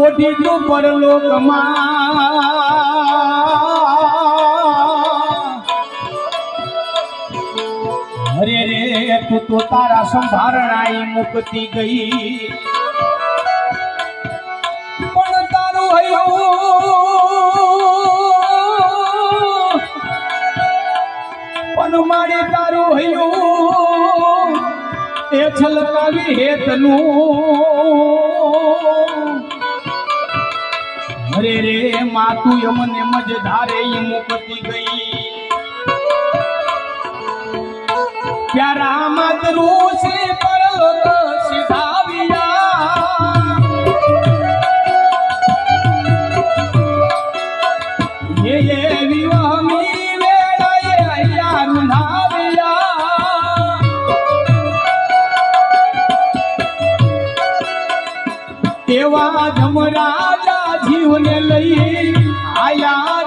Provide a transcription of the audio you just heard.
પોઢી તું પરલોકમાં અરે રે તું તો તારા સંભારણાઈ મુકતી ગઈ પણ તારું હૈયું પણ મારે તારું હૈયું એ છલકાવી હેતનું અરે રે માતું યમને મજધારે મુકતી ગઈ પ્યારા માતરું છે પરલોક સિધાવ્યા એ વિવાહની વેળાએ અહીંયા રૂંધાવ્યા એવા ધમરાજા જીવને લઈ આયા